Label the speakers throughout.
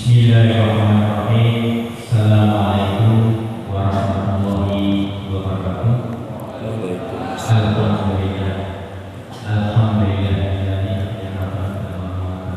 Speaker 1: Bismillahirrahmanirrahim. Assalamualaikum warahmatullahi wabarakatuh. Alhamdulillah.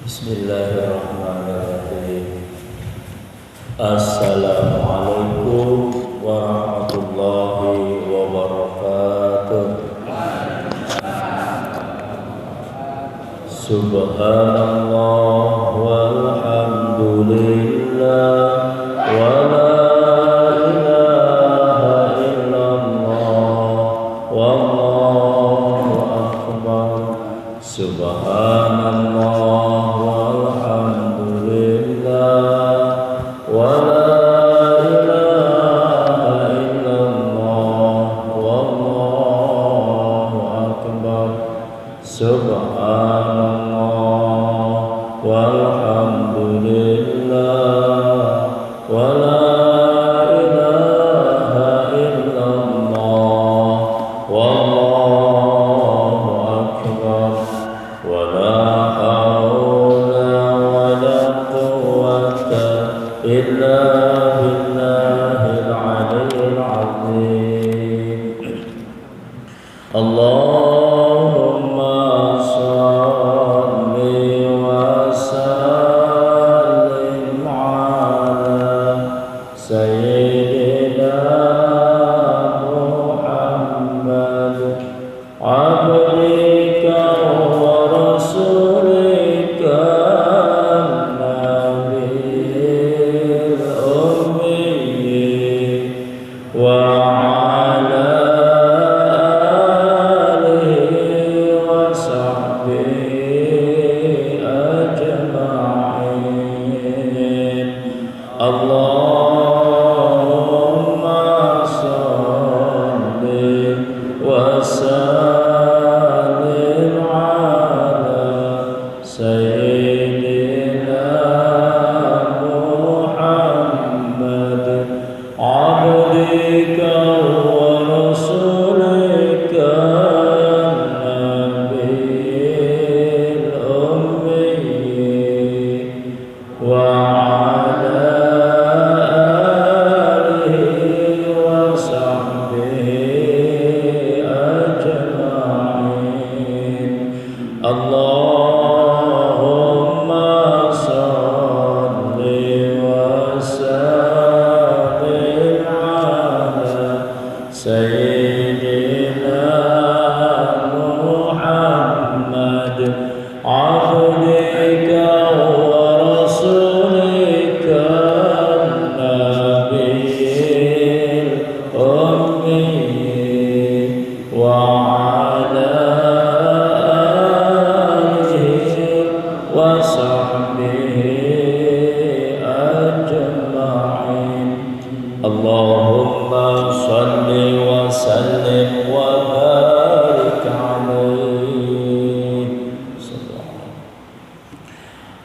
Speaker 2: Bismillahirrahmanirrahim. Assalamualaikum warahmatullahi wabarakatuh. Subhanallah walhamdulillah wa la ilaha illallah wallahu akbar. Subhanallah wa ala سيدنا محمد عبدك ورسولك النبي الأمي وعلى آله وصحبه أجمعين اللهم صل وسلم وبارك عليه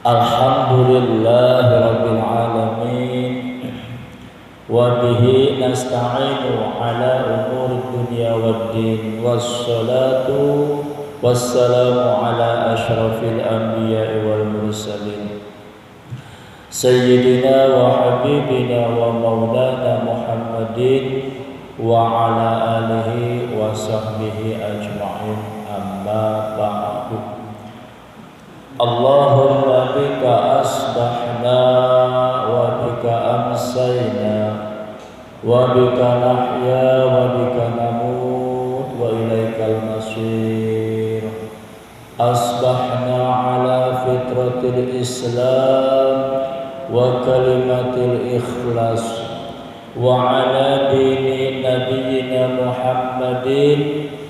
Speaker 2: الحمد لله رب العالمين وبه نستعين على أمور الدنيا والدين والصلاة والسلام على أشرف الأنبياء والمرسلين سيدنا وحبيبنا ومولانا محمد وعلى آله وصحبه أجمعين أما بعد اللهم بك أصبحنا وبك أمسينا وبك نحيا وبك نموت وإليك المصير أصبحنا على فطرة الإسلام وكلمة الإخلاص وعلى دين نبينا محمد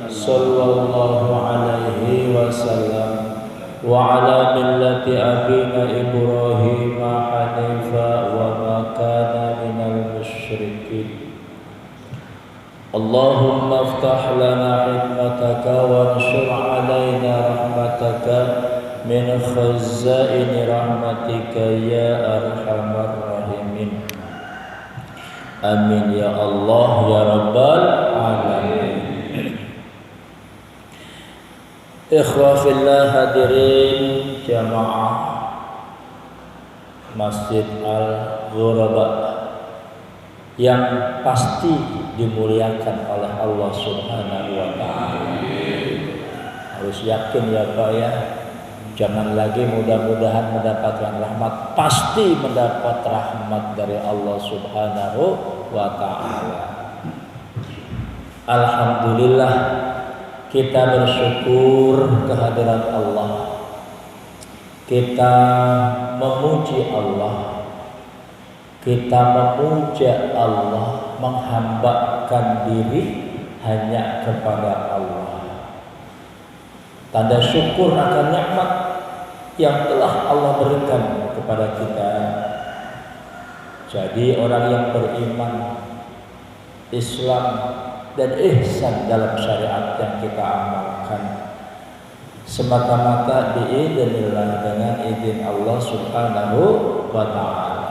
Speaker 2: صلى الله عليه وسلم وعلى ملة أبينا إبراهيم حنيفا وما كان من المشركين اللهم افتح لنا حكمتك وانشر علينا رحمتك من خزائن رحمتك يا أرحم الراحمين آمين يا الله يا رب العالمين. Ikhwah fillah hadirin jamaah Masjid Al-Ghuraba yang pasti dimuliakan oleh Allah Subhanahu wa taala. Harus yakin ya Pak ya. Jangan lagi mudah-mudahan mendapatkan rahmat, pasti mendapat rahmat dari Allah Subhanahu wa taala. Alhamdulillah kita bersyukur kehadiran Allah. Kita memuji Allah. Kita memuja Allah, menghambakan diri hanya kepada Allah. Tanda syukur akan nikmat yang telah Allah berikan kepada kita. Jadi orang yang beriman, Islam dan ihsan dalam syariat yang kita amalkan semata-mata biidznillah dengan izin Allah Subhanahu wa taala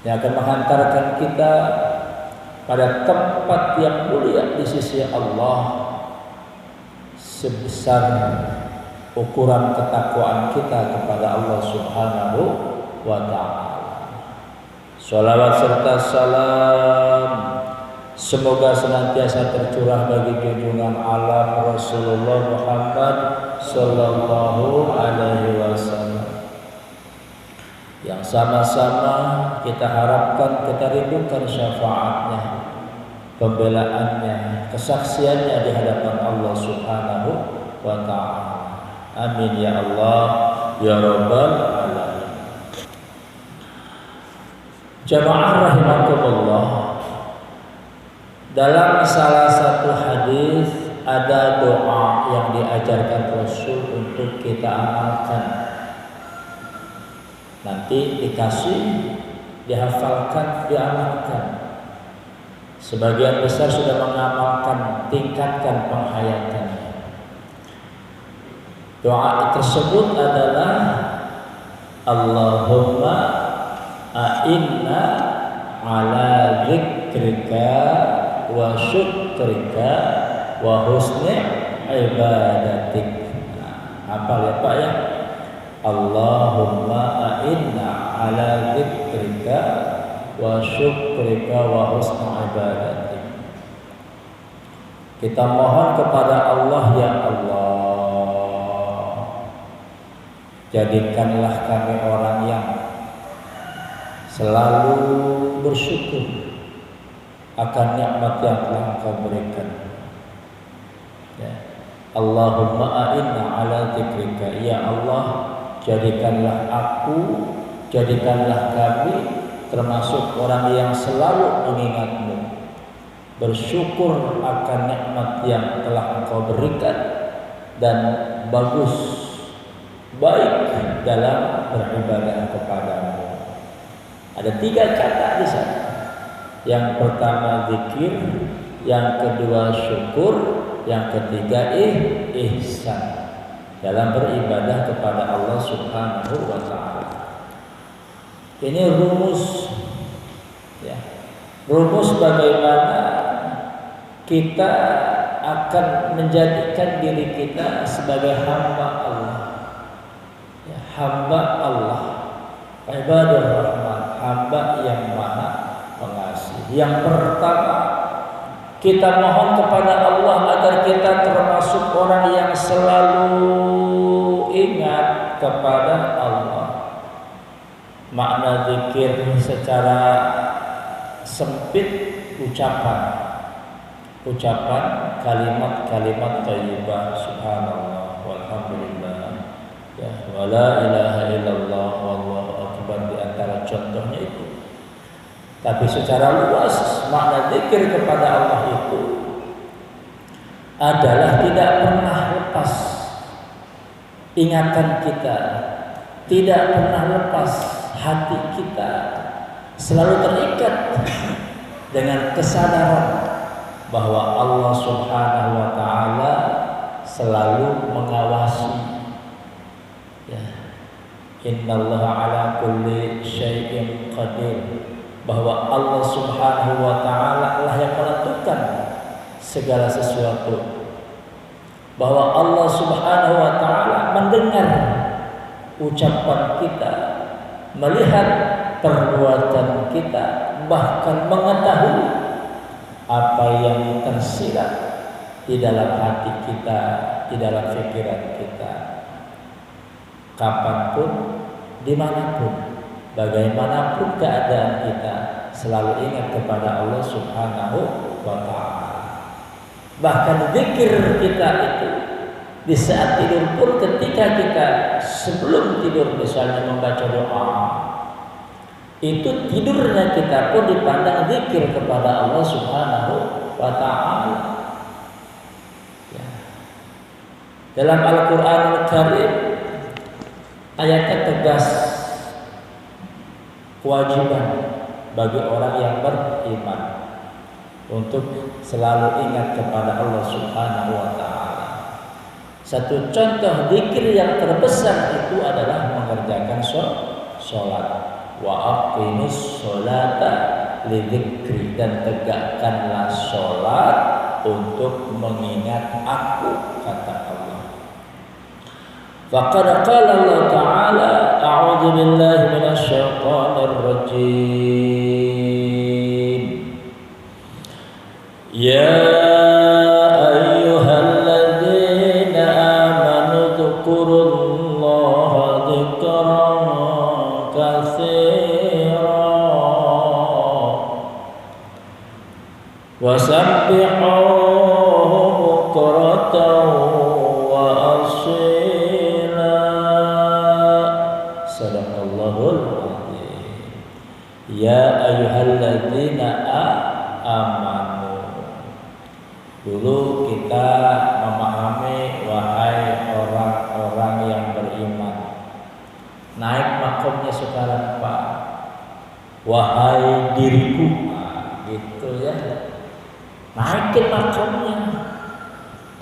Speaker 2: yang akan menghantarkan kita pada tempat yang mulia di sisi Allah sebesar ukuran ketakwaan kita kepada Allah Subhanahu wa taala. Shalawat serta salam semoga senantiasa tercurah bagi junjungan alam Rasulullah Muhammad sallallahu alaihi wasallam yang sama-sama kita harapkan, kita rindukan syafaatnya, pembelaannya, kesaksiannya di hadapan Allah Subhanahu wa taala. Amin ya Allah ya rabbal alamin. Jamaah rahimakumullah, dalam salah satu hadis ada doa yang diajarkan Rasul untuk kita amalkan. Nanti dikasih, dihafalkan, diamalkan. Sebagian besar sudah mengamalkan, tingkatkan penghayatannya. Doa tersebut adalah Allahumma a'inna ala dzikrika wa syukrika wa husni ibadatik. Hafal ya Pak ya. Allahumma a'inna ala dzikrika wa syukrika wa husni ibadatik. Kita mohon kepada Allah, ya Allah, jadikanlah kami orang yang selalu bersyukur akan nikmat yang telah Engkau berikan. Ya. Allahumma a'inna ala dzikrika. Ya Allah, jadikanlah kami termasuk orang yang selalu mengingat-Mu, bersyukur akan nikmat yang telah Engkau berikan, dan baik dalam beribadah kepadamu. Ada 3 kata di sana. Yang pertama zikir, yang kedua syukur, yang ketiga ihsan dalam beribadah kepada Allah Subhanahu wa taala. Ini rumus, ya. Rumus bagaimana kita akan menjadikan diri kita sebagai hamba Allah. Ya, hamba Allah, ibadur rahman, hamba yang maha pengasih. Yang pertama, kita mohon kepada Allah agar kita termasuk orang yang selalu ingat kepada Allah. Makna zikir secara sempit ucapan kalimat-kalimat thayyibah, subhanallah walhamdulillah, ya, wala ilaha illallah wallahu akbar, di antara contohnya itu. Tapi secara luas makna zikir kepada Allah itu adalah tidak pernah lepas ingatan kita, tidak pernah lepas hati kita, selalu terikat dengan kesadaran bahwa Allah Subhanahu wa taala selalu mengawasi. Ya. Innallaha ala kulli syai'in qadir, bahwa Allah Subhanahu wa taala lah yang menentukan segala sesuatu, bahwa Allah Subhanahu wa taala mendengar ucapan kita, melihat perbuatan kita, bahkan mengetahui apa yang tersirat di dalam hati kita, di dalam pikiran kita. Kapanpun, dimanapun, bagaimanapun keadaan kita, selalu ingat kepada Allah Subhanahu wa ta'ala. Bahkan zikir kita itu di saat tidur pun, ketika kita sebelum tidur misalnya membaca doa, itu tidurnya kita pun dipandang zikir kepada Allah Subhanahu wa ta'ala. Ya. Dalam Al-Qur'anul Karim ayatnya tegas, kewajiban bagi orang yang beriman untuk selalu ingat kepada Allah Subhanahu wa ta'ala. Satu contoh zikir yang terbesar itu adalah mengerjakan sholat. Wa aqimus sholata lidzikri, dan tegakkanlah sholat untuk mengingat aku, kata Allah. Faqad qala Allah ta'ala, a'udzu billahi minasy syaithanir rajim. Ya ayyuhalladzina amanu dzkurullaha dzikran katsira wasabbihuhu bukratan wa asila. Sadaqallahul azim. Ya ayyuhalladzina amanu. Dulu kita memahami, wahai orang-orang yang beriman. Naik makomnya sekarang, Pak. Wahai diriku, gitu ya. Naikin makomnya.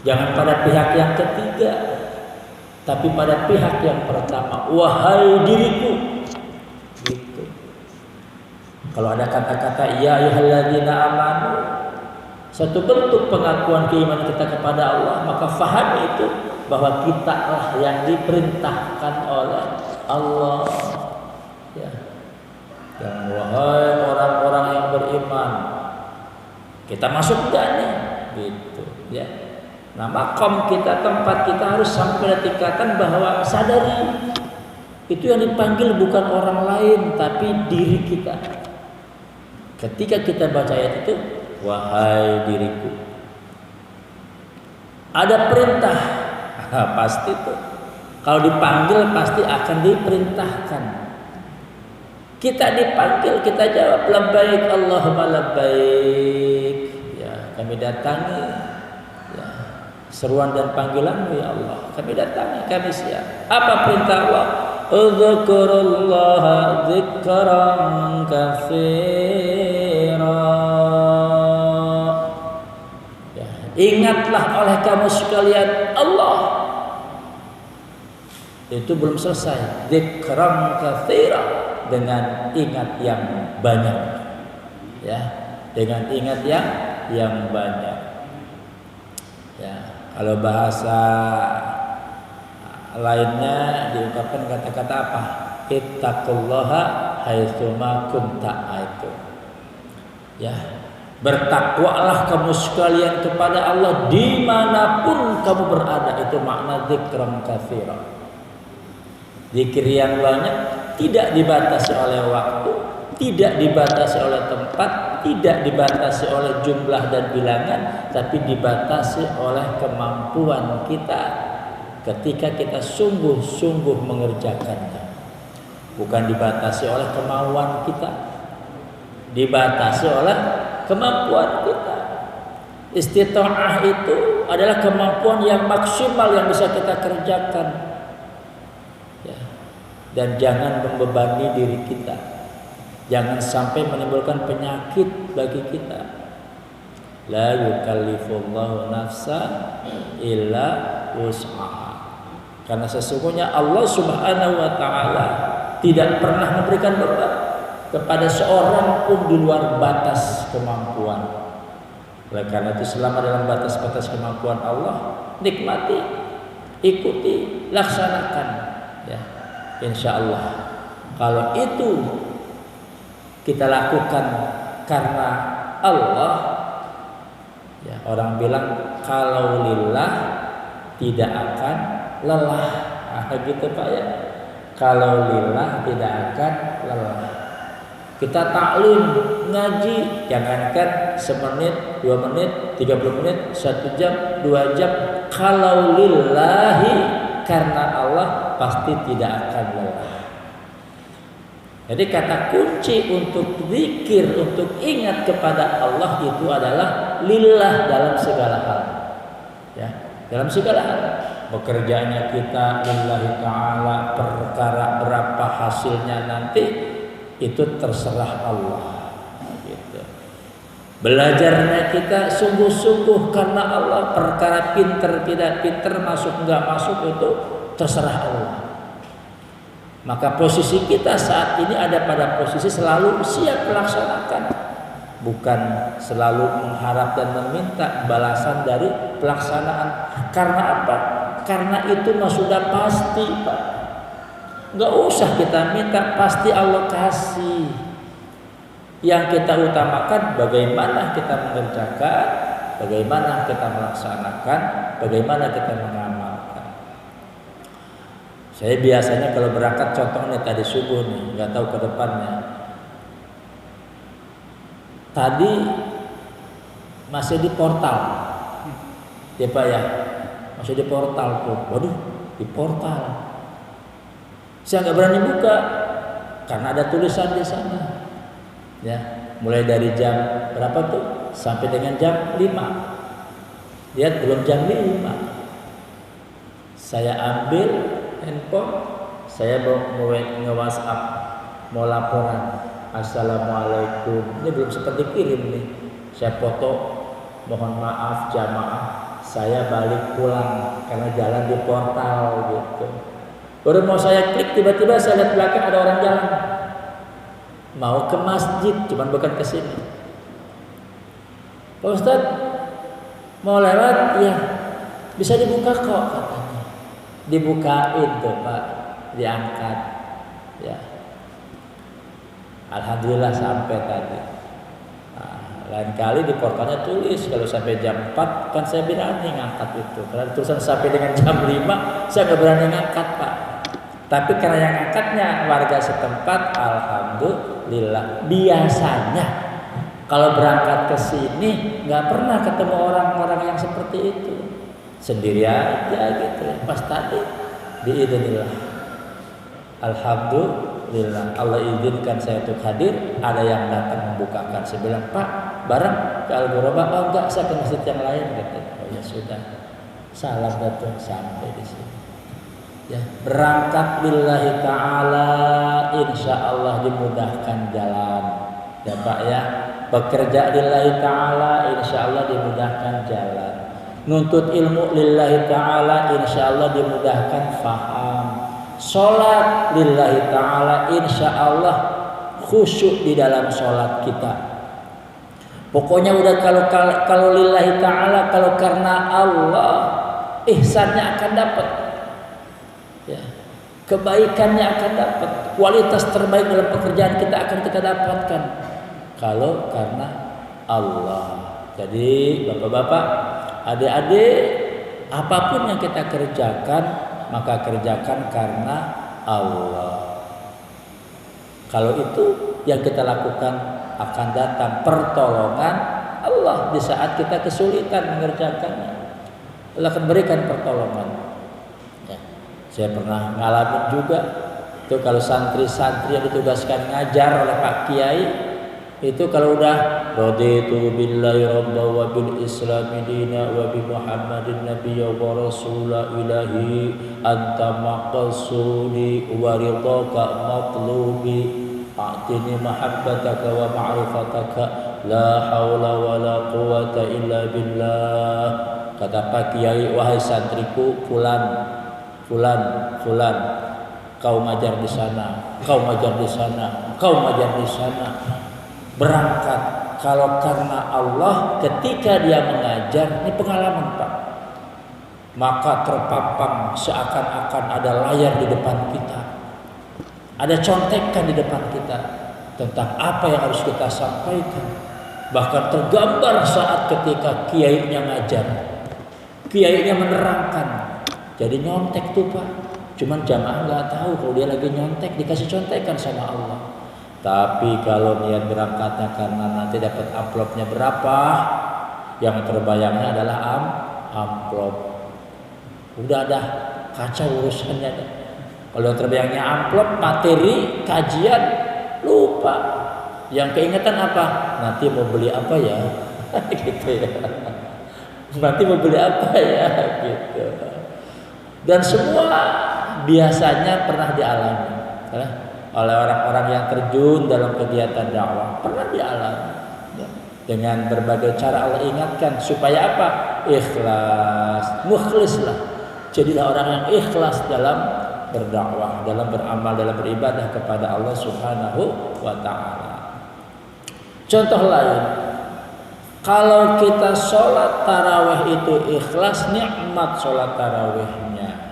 Speaker 2: Jangan pada pihak yang ketiga, tapi pada pihak yang pertama. Wahai diriku, gitu. Kalau ada kata-kata ya ayyuhalladzina amanu, satu bentuk pengakuan keimanan kita kepada Allah, maka fahami itu bahwa kita lah yang diperintahkan oleh Allah. Ya. Yang wahai orang-orang yang beriman, kita masuk enggaknya, gitu ya. Nah, makom kita, tempat kita harus sampai tingkatan bahwa sadari itu yang dipanggil bukan orang lain tapi diri kita. Ketika kita baca ayat itu, wahai diriku. Ada perintah, pasti tuh. Kalau dipanggil pasti akan diperintahkan. Kita dipanggil, kita jawab labbaik Allahumma labbaik. Ya, kami datangi ya, seruan dan panggilanmu ya Allah. Kami datangi, kami siap. Apa perintah Allah? Udzkurullaha dzikran katsira. Ya, ingatlah oleh kamu sekalian Allah. Itu belum selesai. Dzikran katsira, dengan ingat yang banyak. Ya, dengan ingat yang banyak. Ya, kalau bahasa lainnya diungkapkan kata-kata apa? Ittaqullaha haitsuma kunta, itu. Ya, bertakwalah kamu sekalian kepada Allah dimanapun kamu berada. Itu makna dzikran katsira. Zikir yang banyak, tidak dibatasi oleh waktu, tidak dibatasi oleh tempat, tidak dibatasi oleh jumlah dan bilangan, tapi dibatasi oleh kemampuan kita ketika kita sungguh-sungguh mengerjakannya. Bukan dibatasi oleh kemauan kita, dibatasi oleh kemampuan kita. Istita'ah itu adalah kemampuan yang maksimal yang bisa kita kerjakan. Dan jangan membebani diri kita. Jangan sampai menimbulkan penyakit bagi kita. La yukallifullahu nafsan illa wus'aha. Karena sesungguhnya Allah Subhanahu wa taala tidak pernah memberikan beban kepada seorang pun di luar batas kemampuan. Oleh karena itu selama dalam batas-batas kemampuan Allah, nikmati, ikuti, laksanakan, ya. Insya Allah, kalau itu kita lakukan karena Allah, ya, orang bilang kalau lillah tidak akan lelah. Gitu Pak ya. Kalau lillah tidak akan lelah. Kita taklim, ngaji, jangankan semenit, 2 menit, 30 menit, 1 jam, 2 jam. Kalau lillahi, karena Allah, pasti tidak akan lelah. Jadi kata kunci untuk zikir, untuk ingat kepada Allah itu adalah lillah dalam segala hal. Ya, dalam segala hal. Bekerjanya kita lillahi ta'ala, perkara berapa hasilnya nanti itu terserah Allah. Gitu. Belajarnya kita sungguh-sungguh karena Allah, perkara pinter tidak pinter, masuk enggak masuk itu terserah Allah. Maka posisi kita saat ini ada pada posisi selalu siap melaksanakan, bukan selalu mengharap dan meminta balasan dari pelaksanaan. Karena apa? Karena itu mah sudah pasti, Pak. Enggak usah kita minta, pasti Allah kasih. Yang kita utamakan bagaimana kita mengerjakan, bagaimana kita melaksanakan, bagaimana kita mengamalkan. Saya biasanya kalau berangkat, contohnya tadi subuh nih, nggak tahu ke depannya. Tadi masih di portal, ya Pak ya, masih di portal tuh. Waduh, di portal. Saya nggak berani buka karena ada tulisan di sana. Ya, mulai dari jam berapa tuh sampai dengan jam 5. Lihat belum jam 5. Saya ambil handphone, saya mau nge-WhatsApp, mau laporan. Assalamualaikum. Ini belum sempat dikirim nih. Saya foto, mohon maaf jamaah, saya balik pulang karena jalan di portal gitu. Baru mau saya klik, tiba-tiba saya lihat belakang ada orang jalan. Mau ke masjid, cuman bukan ke sini. Pak Ustadz, mau lewat? Iya. Bisa dibuka kok katanya. Dibukain tuh Pak, diangkat. Ya. Alhamdulillah sampai tadi. Nah, lain kali di portalnya tulis kalau sampai jam 4 kan saya berani ngangkat itu. Karena tulisan sampai dengan jam 5 saya nggak berani ngangkat Pak. Tapi karena yang ngangkatnya warga setempat, alhamdulillah. Biasanya Kalau berangkat ke sini nggak pernah ketemu orang-orang yang seperti itu, sendiri aja gitu. Pas tadi biidznillah, alhamdulillah Allah izinkan saya untuk hadir. Ada yang datang membukakan. Saya bilang, Pak, bareng ke Al-Ghuraba? Oh enggak, saya ke masjid yang lain. Oh ya sudah, salam datang sampai di sini. Ya, berangkat billahi ta'ala, insya Allah dimudahkan jalan. Ya Pak ya, bekerja lillahi ta'ala, insya Allah dimudahkan jalan. Nuntut ilmu lillahi ta'ala, insya Allah dimudahkan faham. Sholat lillahi ta'ala, insya Allah khusyuk di dalam sholat kita. Pokoknya udah kalau lillahi ta'ala, kalau karena Allah, ihsannya akan dapat. Ya, kebaikannya akan dapat, kualitas terbaik dalam pekerjaan kita akan kita dapatkan kalau karena Allah. Jadi bapak-bapak, adik-adik, apapun yang kita kerjakan maka kerjakan karena Allah. Kalau itu yang kita lakukan akan datang pertolongan Allah di saat kita kesulitan mengerjakannya. Allah akan berikan pertolongan. Saya pernah ngalamin juga itu kalau santri-santri yang ditugaskan ngajar oleh Pak Kiai itu kalau udah raditu billahi rabba wa bil islami dina wa bi muhammadin nabiyya wa rasula ilahi anta maqsudi wa ridhaka matlubi a'tini mahabbataka wa ma'rifataka la haula wa la quwata illa billah. Kata Pak Kiai, wahai santriku fulan, kau ngajar di sana, kau ngajar di sana, kau ngajar di sana. Berangkat kalau karena Allah, ketika dia mengajar, ini pengalaman Pak, maka terpampang seakan-akan ada layar di depan kita, ada contekan di depan kita tentang apa yang harus kita sampaikan. Bahkan tergambar saat ketika kiainya ngajar, kiainya menerangkan. Jadi nyontek tuh Pak, cuman jamaah nggak tahu kalau dia lagi nyontek, dikasih contekan sama Allah. Tapi kalau niat berangkatnya karena nanti dapat amplopnya berapa, yang terbayangnya adalah amplop. Udah dah kacau urusannya. Kalau yang terbayangnya amplop, materi, kajian, lupa. Yang keingetan apa? Nanti mau beli apa ya? Gitu ya. Nanti mau beli apa ya? Gitu. Dan semua biasanya pernah dialami oleh orang-orang yang terjun dalam kegiatan dakwah, pernah dialami dengan berbagai cara. Allah ingatkan supaya apa? Ikhlas, mukhlislah. Jadilah orang yang ikhlas dalam berdakwah, dalam beramal, dalam beribadah kepada Allah Subhanahu wa ta'ala. Contoh lain, kalau kita sholat tarawih itu ikhlas, nikmat sholat tarawihnya.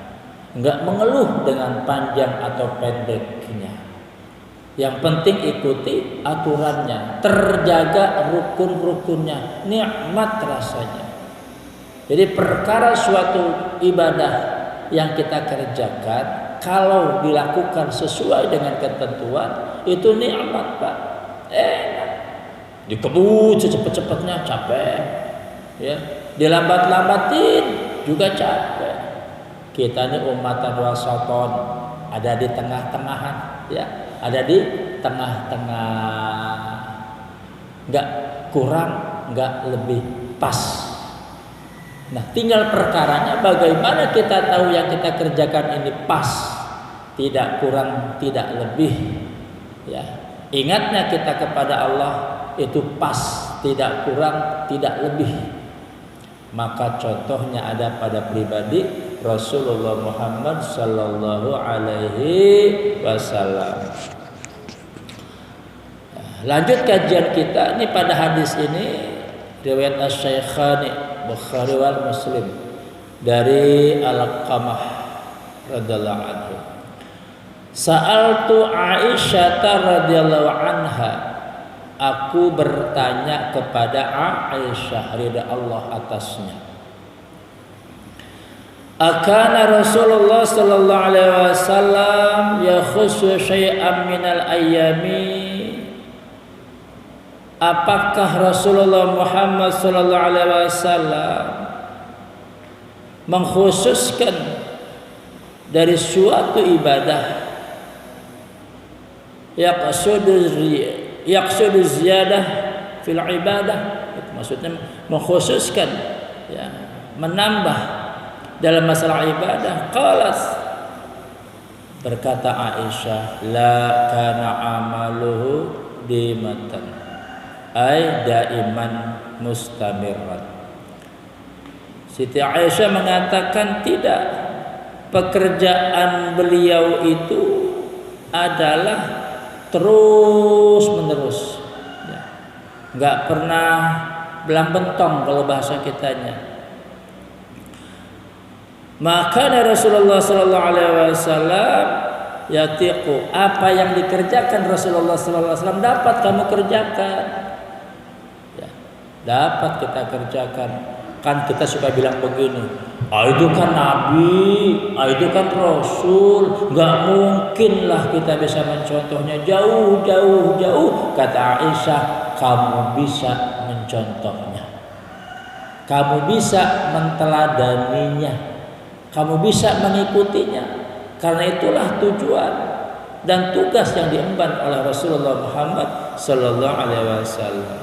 Speaker 2: Enggak mengeluh dengan panjang atau pendeknya. Yang penting ikuti aturannya, terjaga rukun-rukunnya, nikmat rasanya. Jadi perkara suatu ibadah yang kita kerjakan, kalau dilakukan sesuai dengan ketentuan, itu nikmat Pak. Enak. Dikebut secepat-cepatnya capek. Ya, dilambat-lambatin juga capek. Kita ini ummatan wasaton, ada di tengah-tengahan, ya, ada di tengah-tengah, nggak kurang, nggak lebih, pas. Nah, tinggal perkaranya bagaimana kita tahu yang kita kerjakan ini pas, tidak kurang, tidak lebih. Ya, ingatnya kita kepada Allah itu pas, tidak kurang, tidak lebih. Maka contohnya ada pada pribadi Rasulullah Muhammad sallallahu alaihi wasallam. Lanjut kajian kita ini pada hadis ini riwayat Asy-Syaikhani Bukhari wal Muslim dari Al-Qamah radhiyallahu anhu. Sa'altu Aisyah radhiyallahu anha, aku bertanya kepada Aisyah ridha Allah atasnya. Akana Rasulullah sallallahu alaihi wasallam yakhussu syai'an minal ayyami. apakah Rasulullah Muhammad sallallahu alaihi wasallam mengkhususkan dari suatu ibadah yaqsudu ziyadah fil ibadah, itu maksudnya mengkhususkan, ya, menambah dalam masalah ibadah. Qalat, berkata Aisyah, la kana amaluhu dimatan ay daiman mustamirran. Siti Aisyah mengatakan tidak, pekerjaan beliau itu adalah terus menerus, ya, nggak pernah belang bentong kalau bahasa kitanya. Maka Rasulullah Sallallahu Alaihi Wasallam yatiqu, apa yang dikerjakan Rasulullah Sallallahu Alaihi Wasallam dapat kamu kerjakan, ya, dapat kita kerjakan. Kan kita suka bilang begini, itu kan Nabi, itu kan Rasul, nggak mungkin lah kita bisa mencontohnya, jauh. Kata Aisyah, kamu bisa mencontohnya, kamu bisa menteladaninya, kamu bisa mengikutinya. Karena itulah tujuan dan tugas yang diemban oleh Rasulullah Muhammad Sallallahu Alaihi Wasallam.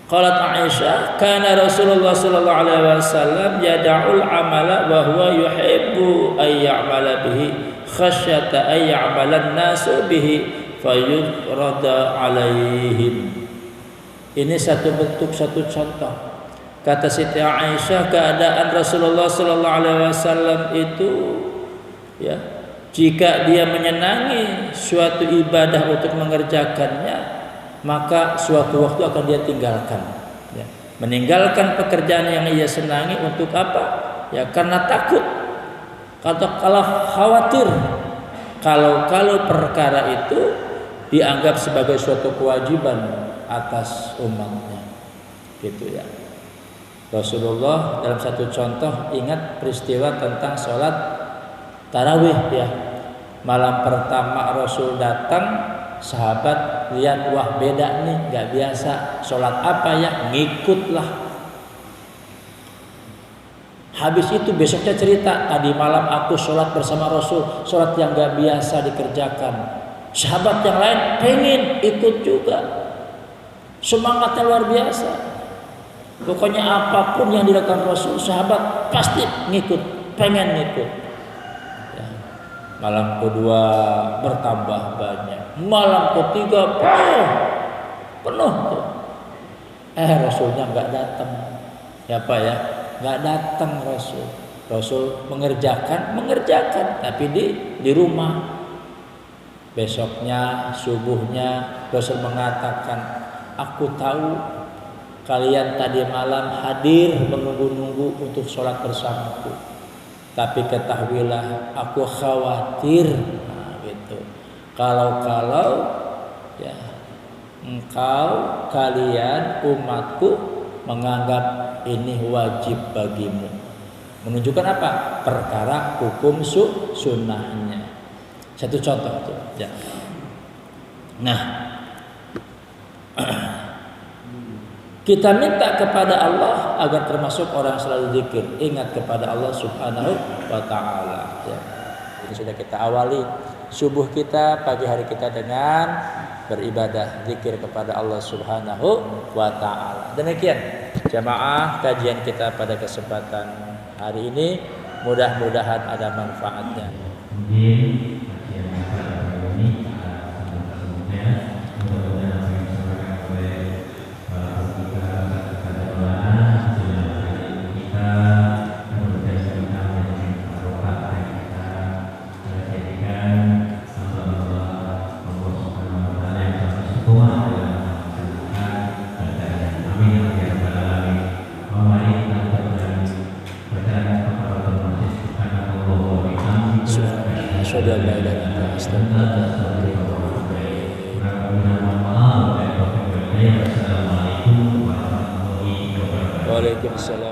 Speaker 2: Qalat Aisyah, kana Rasulullah sallallahu alaihi wasallam yada'ul amala wa huwa yuhibbu ay ya'mala bihi khasyata ay ya'mala an-nasu bihi fayurada alaihim. Ini satu bentuk, satu contoh. Kata Siti Aisyah, keadaan Rasulullah sallallahu alaihi wasallam itu, ya, jika dia menyenangi suatu ibadah untuk mengerjakannya, maka suatu waktu akan dia tinggalkan, ya. Meninggalkan pekerjaan yang ia senangi untuk apa? Ya, karena takut, kalau khawatir kalau perkara itu dianggap sebagai suatu kewajiban atas umatnya, gitu ya. Rasulullah dalam satu contoh, ingat peristiwa tentang sholat tarawih, ya. Malam pertama Rasul datang, sahabat lihat, wah beda nih, nggak biasa. Sholat apa ya? Ngikutlah. Habis itu besoknya cerita, tadi malam aku sholat bersama Rasul, sholat yang nggak biasa dikerjakan. Sahabat yang lain pengen ikut juga, semangatnya luar biasa. Pokoknya apapun yang dilakukan Rasul, sahabat pasti ngikut, pengen ngikut. Malam kedua bertambah banyak, malam ketiga penuh tuh. Rasulnya nggak datang, ya Pak ya, nggak datang Rasul. Rasul mengerjakan, tapi di rumah. Besoknya subuhnya Rasul mengatakan, aku tahu kalian tadi malam hadir menunggu-nunggu untuk sholat bersamaku, tapi ketahuilah aku khawatir, gitu. Kalau ya kalian umatku menganggap ini wajib bagimu. Menunjukkan apa? Perkara hukum sunnahnya. Satu contoh tuh, ya. Nah, kita minta kepada Allah agar termasuk orang selalu zikir, ingat kepada Allah Subhanahu wa taala, ya. Ini sudah kita awali subuh kita, pagi hari kita dengan beribadah zikir kepada Allah Subhanahu wa taala. Demikian jamaah kajian kita pada kesempatan hari ini, mudah-mudahan ada manfaatnya. Waalaikumsalam.